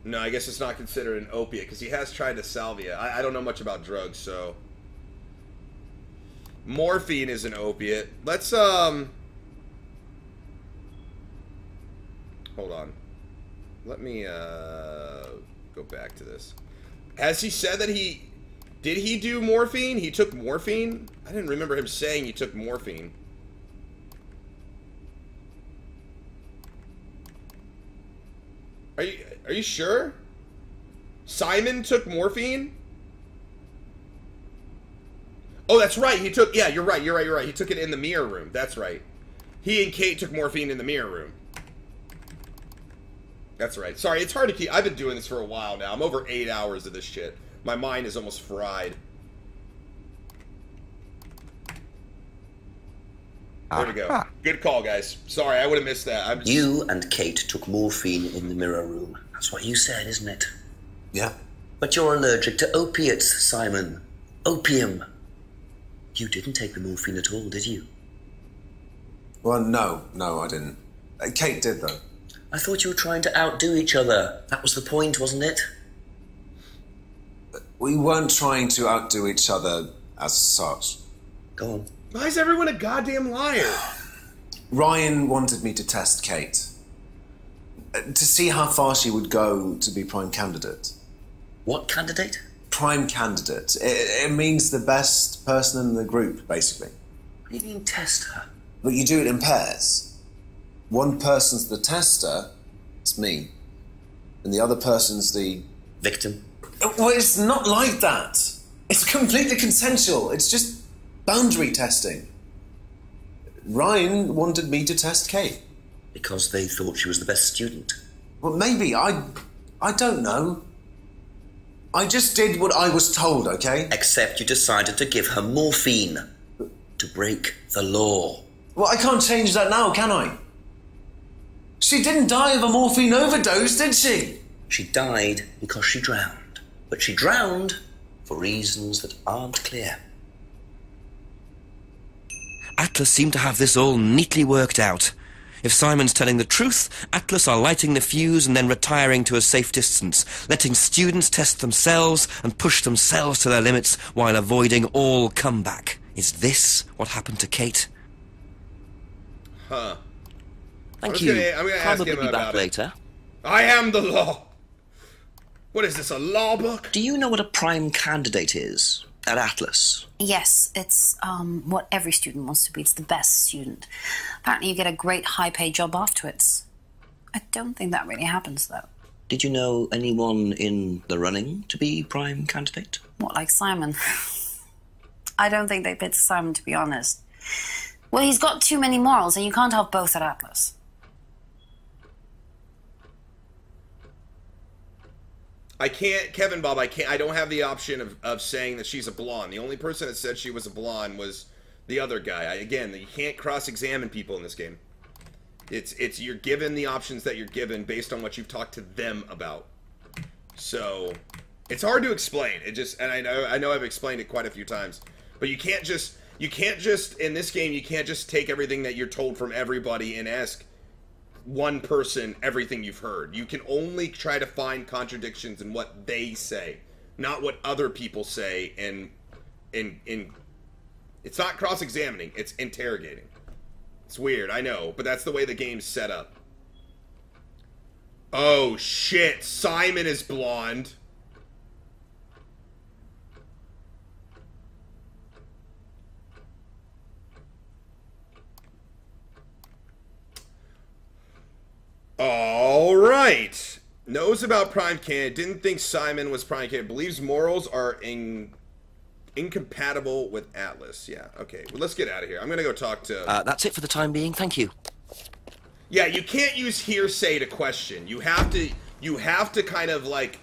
No, I guess it's not considered an opiate because he has tried the salvia. I don't know much about drugs, so morphine is an opiate. Let's hold on. Let me go back to this. Has he said that did he do morphine? He took morphine? I didn't remember him saying he took morphine. Are you sure? Simon took morphine? Oh, that's right. He took... Yeah, you're right. He took it in the mirror room. That's right. He and Kate took morphine in the mirror room. That's right. Sorry, it's hard to keep... I've been doing this for a while now. I'm over 8 hours of this shit. My mind is almost fried. There we go. Good call, guys. Sorry, I would have missed that. You and Kate took morphine in the mirror room. That's what you said, isn't it? Yeah. But you're allergic to opiates, Simon. Opium. You didn't take the morphine at all, did you? Well, no, I didn't. Kate did, though. I thought you were trying to outdo each other. That was the point, wasn't it? We weren't trying to outdo each other as such. Go on. Why is everyone a goddamn liar? Ryan wanted me to test Kate. To see how far she would go to be prime candidate. What candidate? Prime candidate. It means the best person in the group, basically. What do you mean test her? But you do it in pairs. One person's the tester, it's me. And the other person's the... victim? Well, it's not like that. It's completely consensual. It's just boundary testing. Ryan wanted me to test Kate. Because they thought she was the best student? Well, maybe. I don't know. I just did what I was told, okay? Except you decided to give her morphine. To break the law. Well, I can't change that now, can I? She didn't die of a morphine overdose, did she? She died because she drowned. But she drowned for reasons that aren't clear. Atlas seemed to have this all neatly worked out. If Simon's telling the truth, Atlas are lighting the fuse and then retiring to a safe distance, letting students test themselves and push themselves to their limits while avoiding all comeback. Is this what happened to Kate? Huh. Thank you. I'm gonna ask Probably him be about back it. later. I am the law. What is this, a law book? Do you know what a prime candidate is at Atlas? Yes, it's what every student wants to be. It's the best student. Apparently you get a great high-paid job afterwards. I don't think that really happens, though. Did you know anyone in the running to be prime candidate? What, like Simon? I don't think they picked Simon, to be honest. Well, he's got too many morals, and you can't have both at Atlas. I can't, Kevin Bob, I don't have the option of saying that she's a blonde. The only person that said she was a blonde was the other guy. Again, you can't cross-examine people in this game. It's you're given the options that you're given based on what you've talked to them about. So, it's hard to explain. And I know I've explained it quite a few times. But you can't just, in this game, you can't just take everything that you're told from everybody and ask one person everything you've heard. You can only try to find contradictions in what they say, not what other people say. And it's not cross-examining, it's interrogating. It's weird, I know, but that's the way the game's set up. Oh shit, Simon is blonde. All right. Knows about prime candidate. Didn't think Simon was prime candidate. Believes morals are incompatible with Atlas. Yeah. Okay. Well, let's get out of here. I'm gonna go talk to. That's it for the time being. Thank you. Yeah, you can't use hearsay to question. You have to kind of like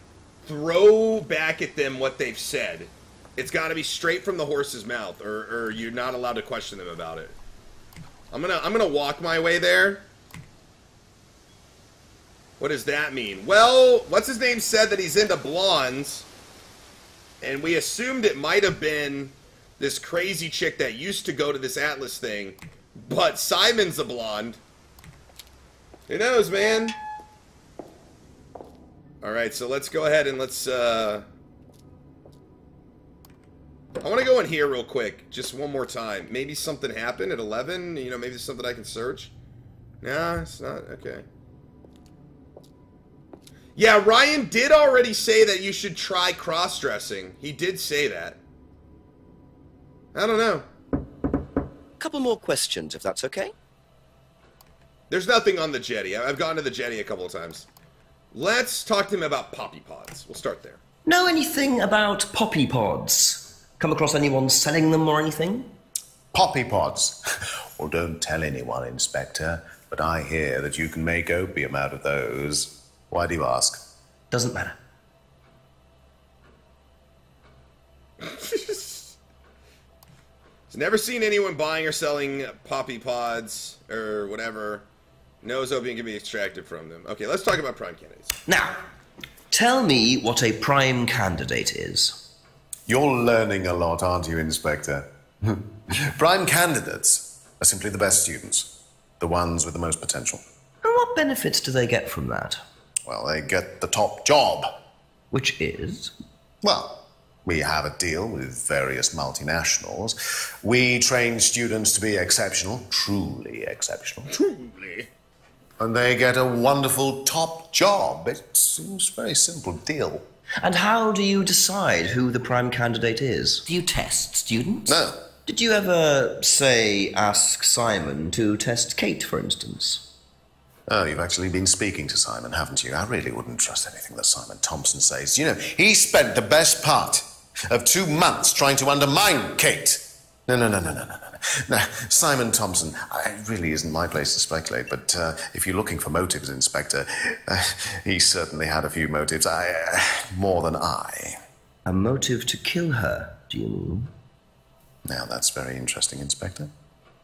throw back at them what they've said. It's got to be straight from the horse's mouth, or you're not allowed to question them about it. I'm gonna walk my way there. What does that mean? Well, what's his name said that he's into blondes, and we assumed it might have been this crazy chick that used to go to this Atlas thing, but Simon's a blonde. Who knows, man? Alright, so let's go ahead and let's, I want to go in here real quick, just one more time. Maybe something happened at 11, you know, maybe there's something I can search. Nah, it's not, okay. Yeah, Ryan did already say that you should try cross-dressing. He did say that. I don't know. Couple more questions, if that's okay. There's nothing on the jetty. I've gone to the jetty a couple of times. Let's talk to him about poppy pods. We'll start there. Know anything about poppy pods? Come across anyone selling them or anything? Poppy pods? Well, don't tell anyone, Inspector, but I hear that you can make opium out of those. Why do you ask? Doesn't matter. He's never seen anyone buying or selling poppy pods or whatever. Knows opium can be extracted from them. Okay, let's talk about prime candidates. Now, tell me what a prime candidate is. You're learning a lot, aren't you, Inspector? Prime candidates are simply the best students, the ones with the most potential. And what benefits do they get from that? Well, they get the top job. Which is? Well, we have a deal with various multinationals. We train students to be exceptional, truly exceptional. Truly. And they get a wonderful top job. It seems a very simple deal. And how do you decide who the prime candidate is? Do you test students? No. Did you ever, say, ask Simon to test Kate, for instance? Oh, you've actually been speaking to Simon, haven't you? I really wouldn't trust anything that Simon Thompson says. You know, he spent the best part of 2 months trying to undermine Kate. No. Now, Simon Thompson, it really isn't my place to speculate, but if you're looking for motives, Inspector, he certainly had a few motives. More than I. A motive to kill her, do you mean? Now, that's very interesting, Inspector.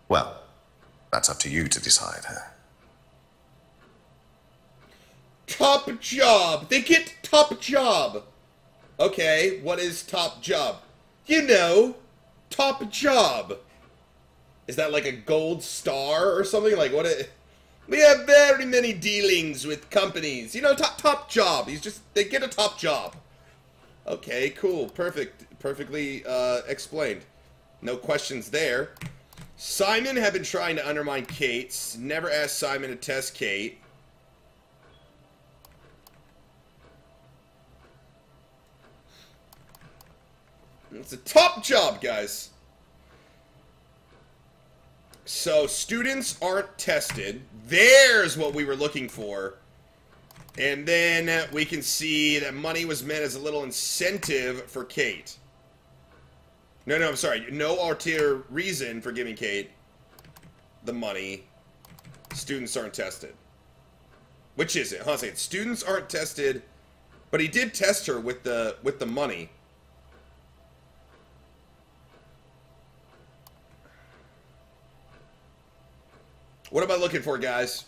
Well, that's up to you to decide. Top job. They get top job. Okay, what is top job? You know, top job. Is that like a gold star or something? Like what? We have very many dealings with companies. You know, top job. They get a top job. Okay, cool, perfectly explained. No questions there. Simon had been trying to undermine Kate. Never asked Simon to test Kate. It's a top job, guys. So, students aren't tested. There's what we were looking for. And then we can see that money was meant as a little incentive for Kate. No, I'm sorry. No ulterior reason for giving Kate the money. Students aren't tested. Which is it? Hold on a second. Students aren't tested, but he did test her with the money. What am I looking for, guys?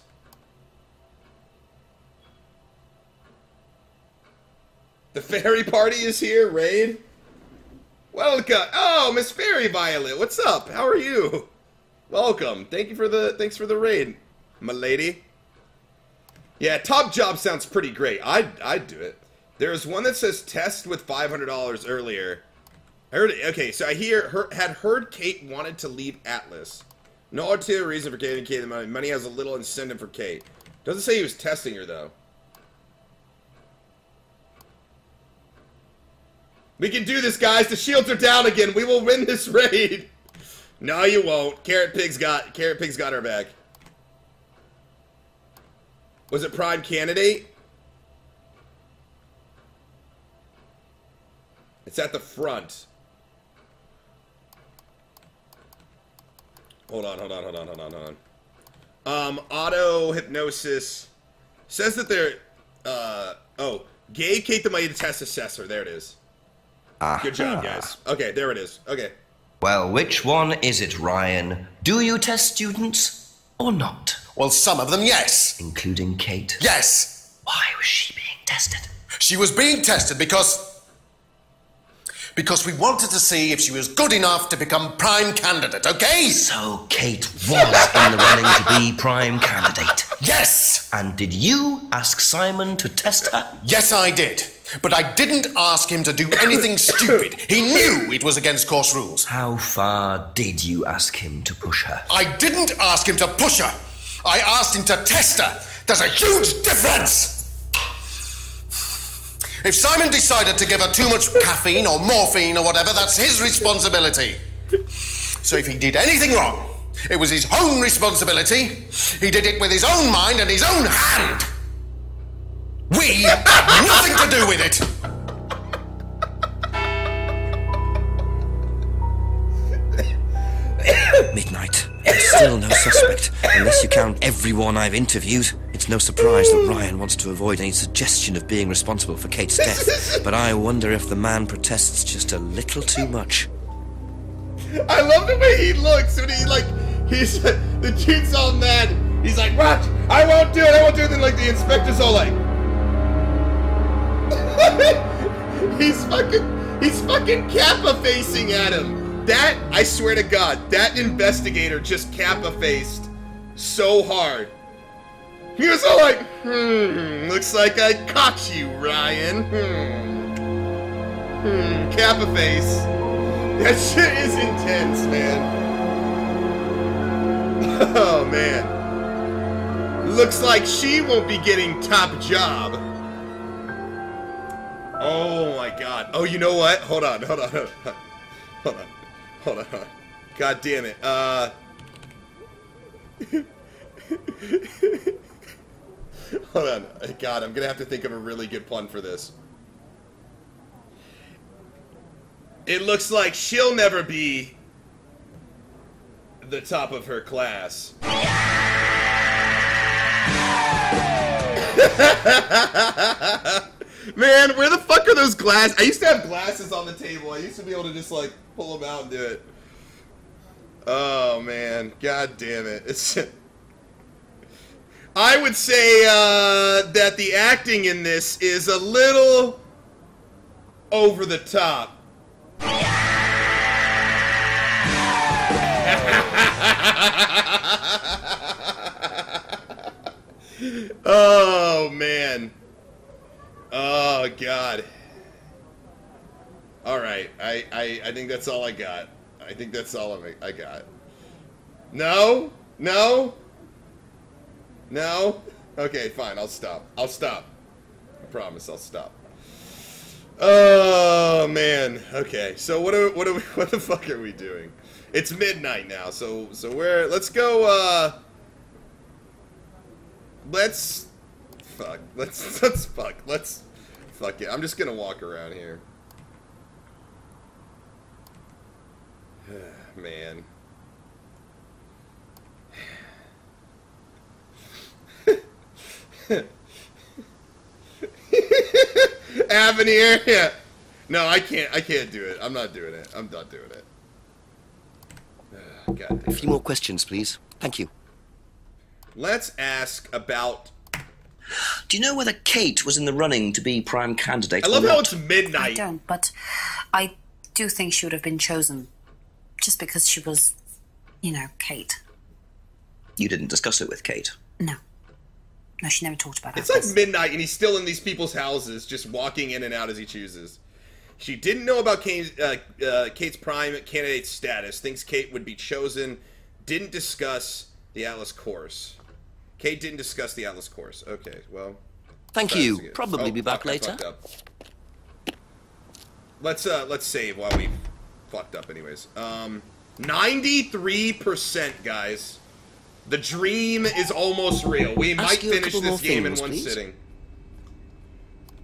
The fairy party is here, Raid. Welcome. Oh, Miss Fairy Violet, what's up? How are you? Welcome. Thanks for the raid, my lady. Yeah, top job sounds pretty great. I'd do it. There's one that says test with $500 earlier. I heard it. Okay, so I had heard Kate wanted to leave Atlas. No ulterior reason for giving Kate the money. Money has a little incentive for Kate. Doesn't say he was testing her, though. We can do this, guys. The shields are down again. We will win this raid. No, you won't. Carrot Pig's got our back. Was it prime candidate? It's at the front. Hold on. Auto hypnosis says that they're gave Kate the money to test assessor. There it is. Good job, guys. Okay, there it is. Okay. Well, which one is it, Ryan? Do you test students or not? Well, some of them, yes. Including Kate? Yes. Why was she being tested? She was being tested because we wanted to see if she was good enough to become prime candidate, okay? So Kate was in the running to be prime candidate? Yes! And did you ask Simon to test her? Yes, I did. But I didn't ask him to do anything stupid. He knew it was against course rules. How far did you ask him to push her? I didn't ask him to push her. I asked him to test her. There's a huge difference! If Simon decided to give her too much caffeine or morphine or whatever, that's his responsibility. So if he did anything wrong, it was his own responsibility. He did it with his own mind and his own hand. We had nothing to do with it. Midnight. There's still no suspect, unless you count everyone I've interviewed. It's It's no surprise that Ryan wants to avoid any suggestion of being responsible for Kate's death, but I wonder if the man protests just a little too much. I love the way he looks when he's the dude's all mad. He's like, "Watch, I won't do it, I won't do it." Then like the inspector's all like, he's fucking Kappa facing at him. That, I swear to God, that investigator just Kappa faced so hard. He was all like, looks like I caught you, Ryan. Kappa face. That shit is intense, man. Oh, man. Looks like she won't be getting top job. Oh, my God. Oh, you know what? Hold on. God damn it. Hold on. God, I'm gonna have to think of a really good pun for this. It looks like she'll never be the top of her class. Man, where the fuck are those glasses? I used to have glasses on the table. I used to be able to just, like, pull them out and do it. Oh, man. God damn it. It's... I would say that the acting in this is a little over the top. Oh, man. Oh, God. All right. I think that's all I got. I think that's all I got. No? No? No? Okay, fine. I'll stop. I'll stop. I promise I'll stop. Oh, man. Okay. So what the fuck are we doing? It's midnight now. So let's go let's fuck it. I'm just going to walk around here. Man. Avenir, yeah. No, I can't do it. I'm not doing it. I'm not doing it. God damn it. A few more questions, please. Thank you. Let's ask about... Do you know whether Kate was in the running to be prime candidate? I love how it's midnight. I don't, but I do think she would have been chosen just because she was, you know, Kate. You didn't discuss it with Kate? No. No, she never talked about it. It's like midnight and he's still in these people's houses, just walking in and out as he chooses. She didn't know about Kate's prime candidate status, thinks Kate would be chosen, didn't discuss the Atlas course. Kate didn't discuss the Atlas course. Okay, well... Thank you. Probably be back later. Let's save while we fucked up anyways. 93%, guys. The dream is almost real. We might finish this game in one sitting.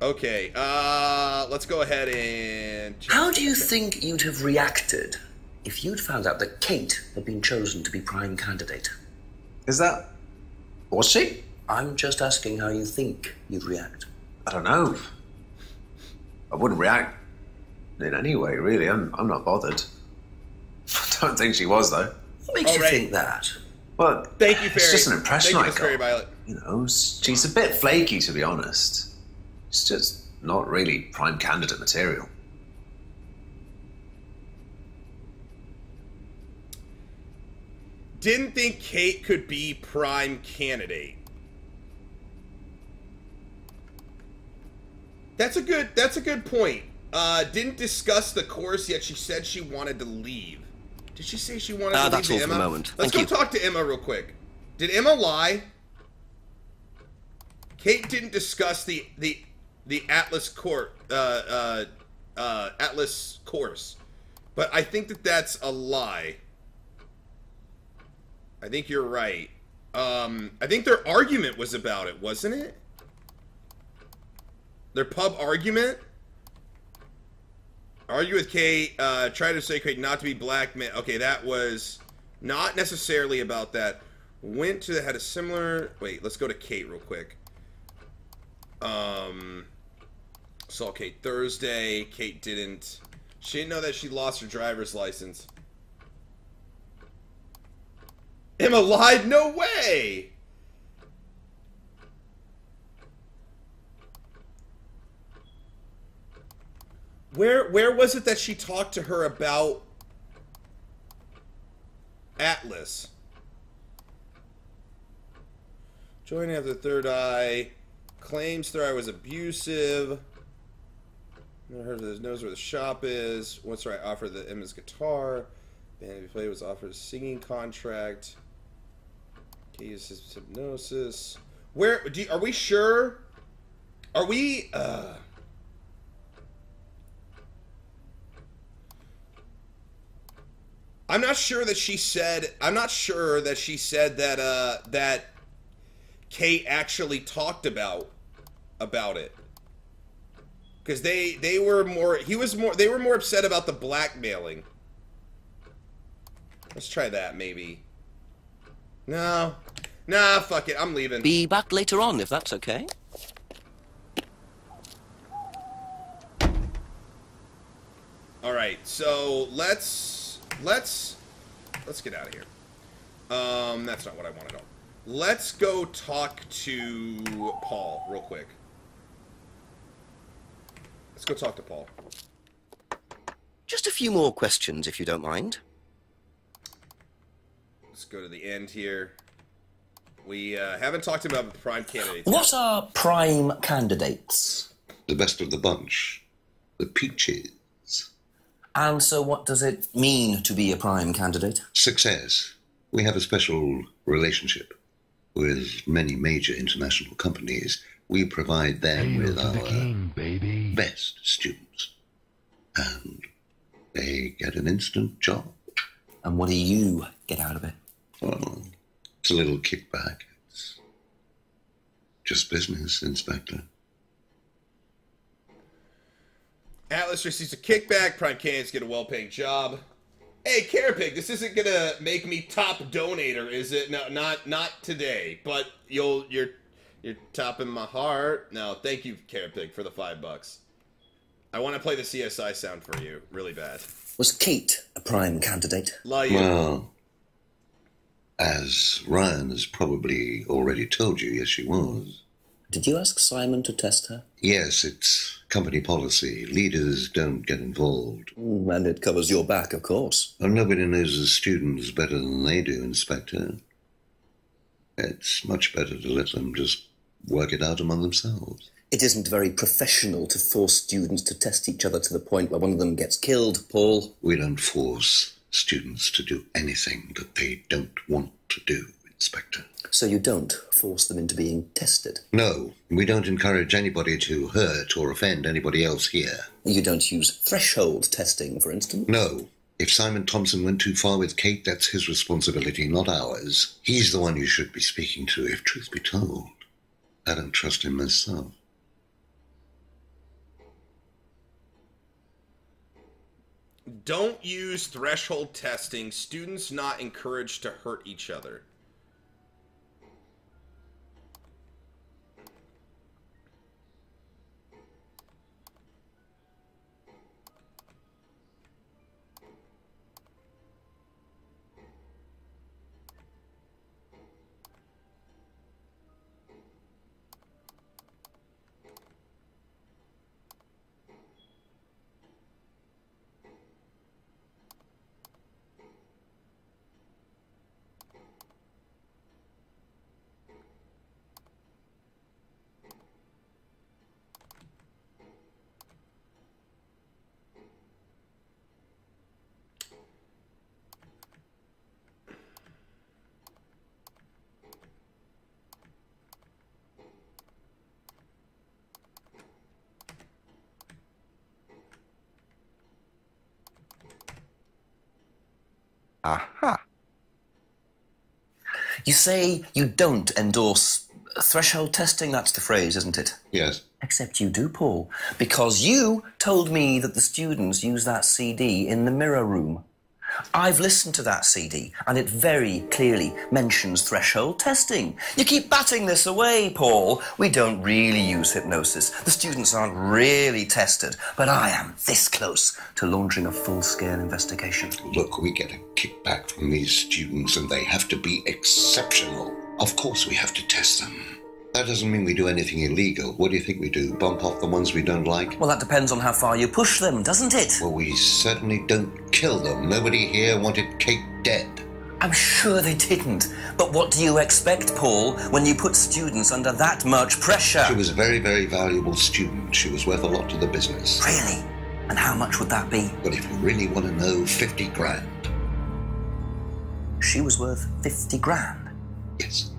Okay, let's go ahead and... How do you think you'd have reacted if you'd found out that Kate had been chosen to be prime candidate? Is that... Was she? I'm just asking how you think you'd react. I don't know. I wouldn't react in any way, really. I'm not bothered. I don't think she was, though. What makes you think that? Well, thank you, Fairy. It's just an impression I got. Fairy Violet. You know, she's a bit flaky, to be honest. She's just not really prime candidate material. Didn't think Kate could be prime candidate. That's a good point. Didn't discuss the course, yet she said she wanted to leave. Did she say she wanted to leave? That's all Emma? for the moment. Let's go talk to Emma real quick. Did Emma lie? Kate didn't discuss the Atlas Atlas course, but I think that's a lie. I think you're right. I think their argument was about it, wasn't it? Their pub argument? Argue with Kate, try to say Kate not to be blackmailed. Okay, that was not necessarily about that. had a similar... Wait, let's go to Kate real quick. Saw Kate Thursday. Kate didn't. She didn't know that she lost her driver's license. Emma lied? No way! Where was it that she talked to her about Atlas? Joining after Third Eye. Claims Third Eye was abusive. Never heard of this. Knows where the shop is. Once I offered the Emma's guitar. Band we played was offered a singing contract. Cases hypnosis. Where are we sure? Are we? I'm not sure that she said. I'm not sure that she said that. That Kate actually talked about it. Because they were more. They were more upset about the blackmailing. Let's try that maybe. No. Nah, fuck it. I'm leaving. Be back later on, if that's okay. Alright, so let's get out of here. That's not what I want at all. Let's go talk to Paul real quick. Let's go talk to Paul. Just a few more questions, if you don't mind. Let's go to the end here. We haven't talked about the prime candidates. What are prime candidates? The best of the bunch. The peaches. And so what does it mean to be a prime candidate? Success. We have a special relationship with many major international companies. We provide them with our best students. And they get an instant job. And what do you get out of it? Well, it's a little kickback. It's just business, Inspector. Atlas receives a kickback. Prime candidates get a well-paying job. Hey, Carapig, this isn't gonna make me top donator, is it? No, not today. But you're topping my heart. No, thank you, Carapig, for the $5. I want to play the CSI sound for you, really bad. Was Kate a prime candidate? Well, as Ryan has probably already told you, yes, she was. Did you ask Simon to test her? Yes, it's company policy. Leaders don't get involved. And it covers your back, of course. Well, nobody knows the students better than they do, Inspector. It's much better to let them just work it out among themselves. It isn't very professional to force students to test each other to the point where one of them gets killed, Paul. We don't force students to do anything that they don't want to do, Inspector. So you don't force them into being tested? No, we don't encourage anybody to hurt or offend anybody else here. You don't use threshold testing, for instance? No. If Simon Thompson went too far with Kate, that's his responsibility, not ours. He's the one you should be speaking to, if truth be told. I don't trust him myself. Don't use threshold testing. Students not encouraged to hurt each other. Aha. You say you don't endorse threshold testing, that's the phrase, isn't it? Yes. Except you do, Paul, because you told me that the students use that CD in the mirror room. I've listened to that CD, and it very clearly mentions threshold testing. You keep batting this away, Paul. We don't really use hypnosis. The students aren't really tested, but I am this close to launching a full-scale investigation. Look, we get a kickback from these students, and they have to be exceptional. Of course we have to test them. That doesn't mean we do anything illegal. What do you think we do? Bump off the ones we don't like? Well, that depends on how far you push them, doesn't it? Well, we certainly don't kill them. Nobody here wanted Kate dead. I'm sure they didn't. But what do you expect, Paul, when you put students under that much pressure? She was a very, very valuable student. She was worth a lot to the business. Really? And how much would that be? Well, if you really want to know, 50 grand. She was worth 50 grand? Yes.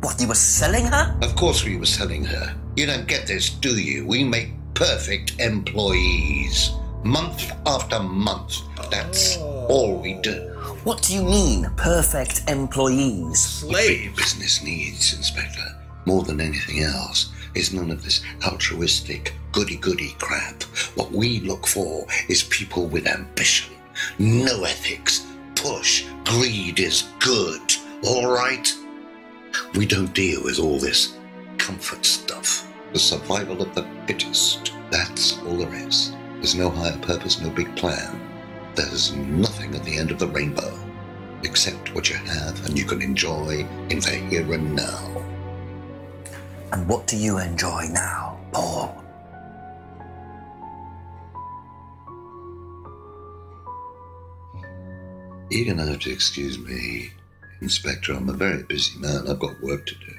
What, you were selling her? Of course we were selling her. You don't get this, do you? We make perfect employees. Month after month. That's all we do. What do you mean, perfect employees? Slaves. Business needs, Inspector, more than anything else, is none of this altruistic goody-goody crap. What we look for is people with ambition, no ethics, push, greed is good, all right? We don't deal with all this comfort stuff. The survival of the fittest. That's all there is. There's no higher purpose, no big plan. There's nothing at the end of the rainbow, except what you have and you can enjoy in the here and now. And what do you enjoy now, Paul? You're going to have to excuse me, Inspector. I'm a very busy man. I've got work to do.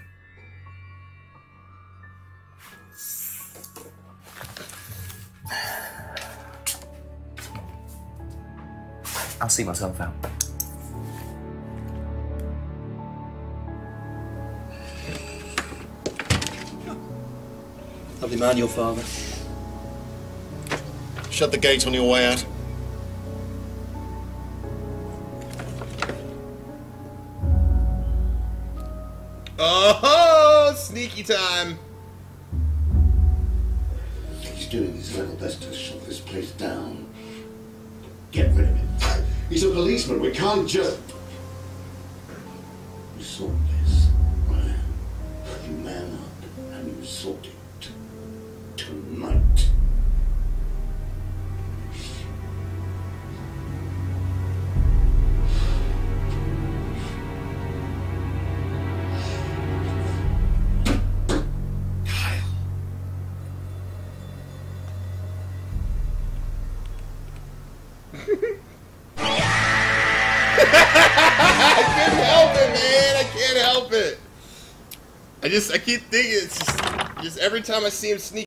I'll see myself out. Lovely man, your father. Shut the gate on your way out. Oh, sneaky time. He's doing his level best to shut this place down. Get rid of him. He's a policeman. We can't just... You sort this, Ryan. You man up and you sort it. Tonight. I couldn't help it, man. I can't help it. I keep thinking it's just every time I see him sneak